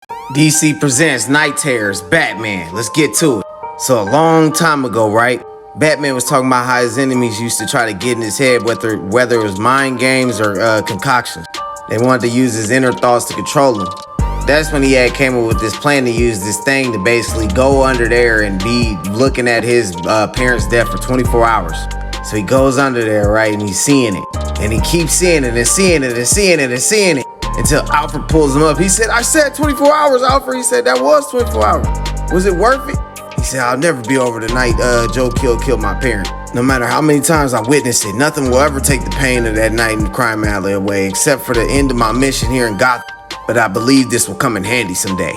DC presents Night Terrors, Batman. Let's get to it. So a long time ago, right? Batman was talking about how his enemies used to try to get in his head, whether it was mind games or concoctions. They wanted to use his inner thoughts to control him. That's when he came up with this plan to use this thing to basically go under there and be looking at his parents' death for 24 hours. So he goes under there, right, and he's seeing it. And he keeps seeing it and seeing it and seeing it and seeing it until Alfred pulls him up. He said, I said 24 hours, Alfred. He said, that was 24 hours. Was it worth it? He said, I'll never be over the night Joe killed my parent. No matter how many times I witnessed it, nothing will ever take the pain of that night in the crime alley away, except for the end of my mission here in Gotham. But I believe this will come in handy someday.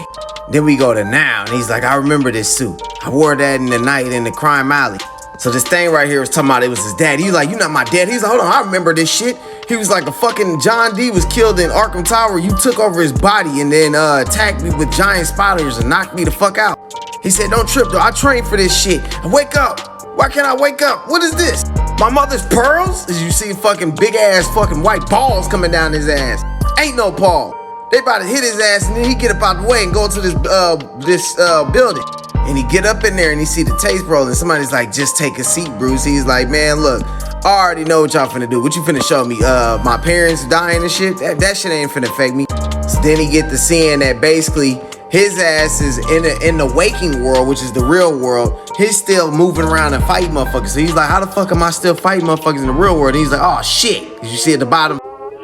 Then we go to now, and he's like, I remember this suit. I wore that in the night in the crime alley. So this thing right here was talking about it was his dad. He's like, you're not my dad. He's like, hold on, I remember this shit. He was like, a fucking John D was killed in Arkham Tower. You took over his body and then attacked me with giant spiders and knocked me the fuck out. He said, don't trip though, I trained for this shit. I wake up. Why can't I wake up? What is this? My mother's pearls? As you see fucking big ass fucking white balls coming down his ass. Ain't no Paul. They about to hit his ass and then he get up out the way and go to this building. And he get up in there and he see the tape roll and somebody's like, just take a seat, Bruce. He's like, man, look, I already know what y'all finna do. What you finna show me? My parents dying and shit? That shit ain't finna affect me. So then he get to seeing that basically his ass is in the waking world, which is the real world. He's still moving around and fighting motherfuckers. So he's like, how the fuck am I still fighting motherfuckers in the real world? And he's like, oh shit. As you see at the bottom,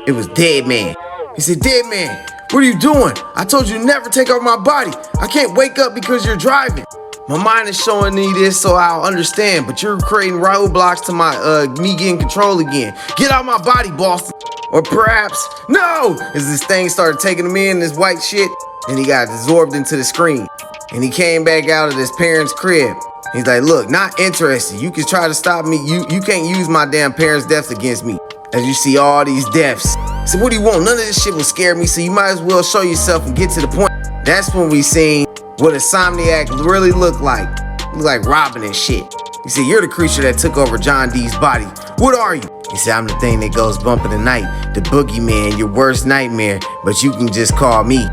it was Dead Man. He said, Dead Man, what are you doing? I told you never take over my body. I can't wake up because you're driving. My mind is showing me this so I'll understand, but you're creating roadblocks to my me getting control again. Get out my body, Boston. Or perhaps, no! As this thing started taking him in, this white shit, and he got absorbed into the screen. And he came back out of his parents' crib. He's like, look, not interested. You can try to stop me. You can't use my damn parents' deaths against me. As you see all these deaths. So what do you want? None of this shit will scare me, so you might as well show yourself and get to the point. That's when we seen what a Insomniac really looked like. Look like Robin and shit. He said, you're the creature that took over John D's body. What are you? He said, I'm the thing that goes bump in the night, the boogeyman, your worst nightmare, but you can just call me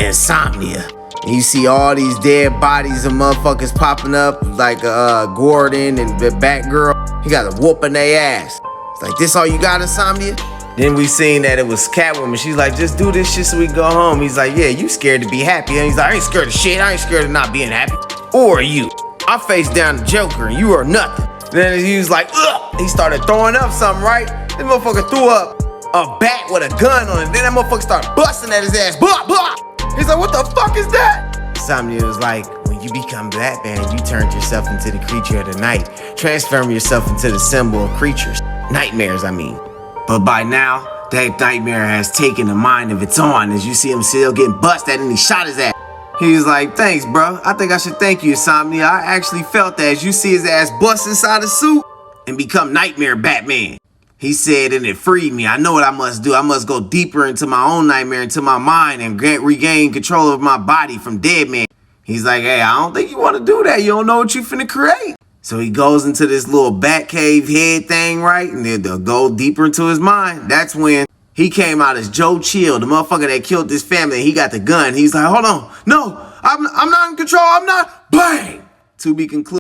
Insomnia. And you see all these dead bodies of motherfuckers popping up like Gordon and the Batgirl. He got a whooping their ass. It's like, this all you got, Insomnia? Then we seen that it was Catwoman. She's like, just do this shit so we can go home. He's like, yeah, you scared to be happy. And he's like, I ain't scared of shit. I ain't scared of not being happy. Or are you? I face down the Joker and you are nothing. Then he was like, ugh. He started throwing up something, right? This motherfucker threw up a bat with a gun on it. Then that motherfucker started busting at his ass. Blah, blah. He's like, what the fuck is that? Insomnia was like, when you become Batman, you turned yourself into the creature of the night. Transform yourself into the symbol of creatures. Nightmares, I mean. But by now, that nightmare has taken a mind of its own. As you see him still getting busted and he shot his ass. He was like, thanks, bro. I think I should thank you, Insomnia. I actually felt that as you see his ass bust inside the suit and become Nightmare Batman. He said, and it freed me. I know what I must do. I must go deeper into my own nightmare, into my mind, and regain control of my body from Dead Man. He's like, hey, I don't think you want to do that. You don't know what you finna create. So he goes into this little Batcave head thing, right? And then they'll go deeper into his mind. That's when he came out as Joe Chill, the motherfucker that killed this family. He got the gun. He's like, hold on. No, I'm not in control. I'm not. Bang! To be concluded.